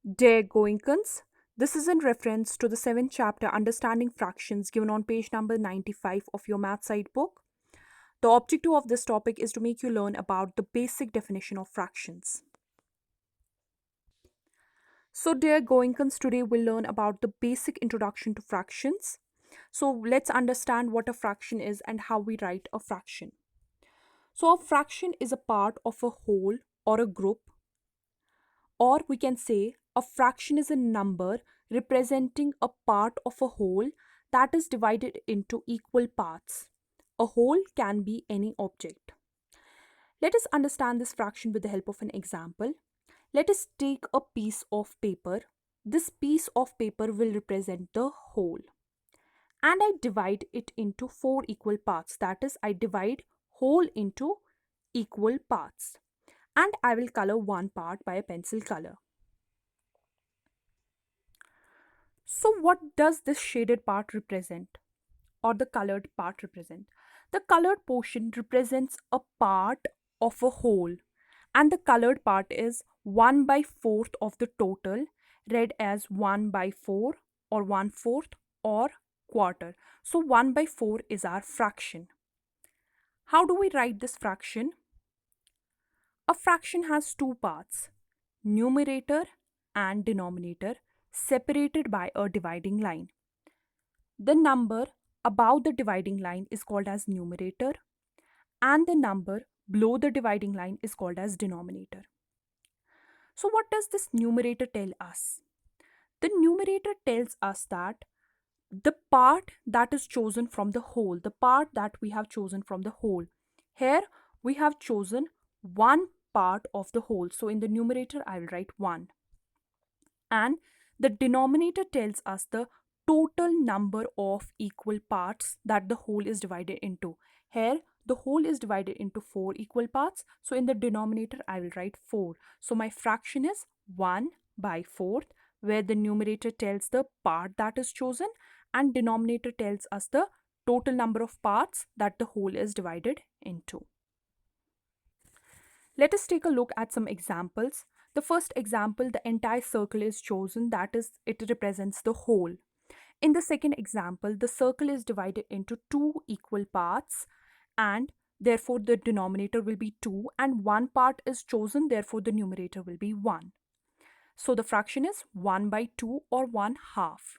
Dear Goinkans, this is in reference to the 7th chapter Understanding Fractions given on page number 95 of your math side book. The objective of this topic is to make you learn about the basic definition of fractions. So, dear Goinkans, today we'll learn about the basic introduction to fractions. So, let's understand what a fraction is and how we write a fraction. So, a fraction is a part of a whole or a group, or we can say a fraction is a number representing a part of a whole that is divided into equal parts. A whole can be any object. Let us understand this fraction with the help of an example. Let us take a piece of paper. This piece of paper will represent the whole. And I divide it into 4 equal parts. That is, I divide whole into equal parts. And I will color one part by a pencil color. So what does this shaded part represent, or the colored part represent? The colored portion represents a part of a whole, and the colored part is 1 by 4th of the total, read as 1 by 4 or 1/4 or quarter. So 1 by 4 is our fraction. How do we write this fraction? A fraction has two parts, numerator and denominator, separated by a dividing line. The number above the dividing line is called as numerator, and the number below the dividing line is called as denominator. So what does this numerator tell us? The numerator tells us that the part that is chosen from the whole, the part that we have chosen from the whole. Here we have chosen one part of the whole. So in the numerator, I will write 1. And the denominator tells us the total number of equal parts that the whole is divided into. Here, the whole is divided into 4 equal parts. So in the denominator, I will write 4. So my fraction is 1 by 4th, where the numerator tells the part that is chosen and denominator tells us the total number of parts that the whole is divided into. Let us take a look at some examples. The first example, the entire circle is chosen, that is, it represents the whole. In the second example, the circle is divided into 2 equal parts and therefore the denominator will be 2 and one part is chosen, therefore the numerator will be 1. So the fraction is 1 by 2 or 1/2.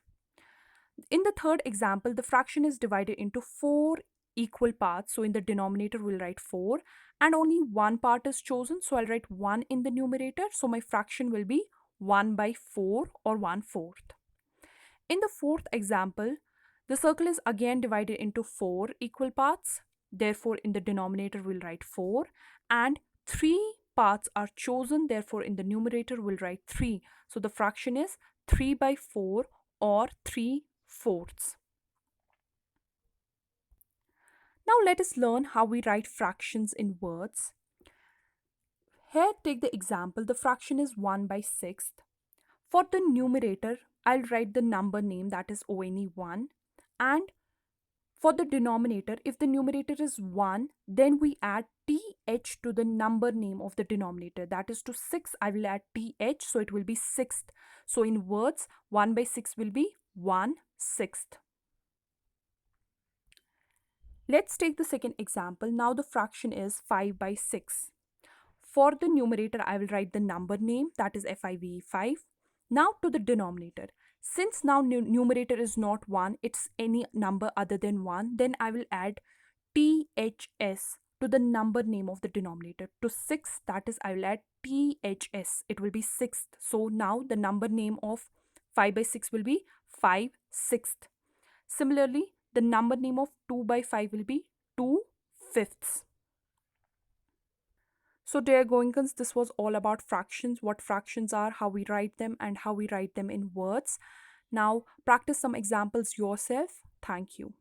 In the third example, the fraction is divided into 4 equal parts. So in the denominator, we'll write 4 and only one part is chosen. So I'll write 1 in the numerator. So my fraction will be 1 by 4 or 1/4. In the fourth example, the circle is again divided into 4 equal parts. Therefore, in the denominator, we'll write 4 and 3 parts are chosen. Therefore, in the numerator, we'll write 3. So the fraction is 3 by 4 or 3/4. Now let us learn how we write fractions in words. Here, take the example, the fraction is 1 by 6th. For the numerator, I'll write the number name, that is ONE1. And for the denominator, if the numerator is 1, then we add TH to the number name of the denominator. That is to 6, I will add TH, so it will be 6th. So in words, 1 by 6 will be 1/6. Let's take the second example. Now the fraction is 5 by 6. For the numerator, I will write the number name, that is FIVE5. Now to the denominator. Since now numerator is not 1, it's any number other than 1, then I will add THS to the number name of the denominator. To 6, that is, I will add THS. It will be 6th. So now the number name of 5 by 6 will be 5/6. Similarly, the number name of 2 by 5 will be 2/5. So dear Goinkans, this was all about fractions, what fractions are, how we write them, and how we write them in words. Now practice some examples yourself. Thank you.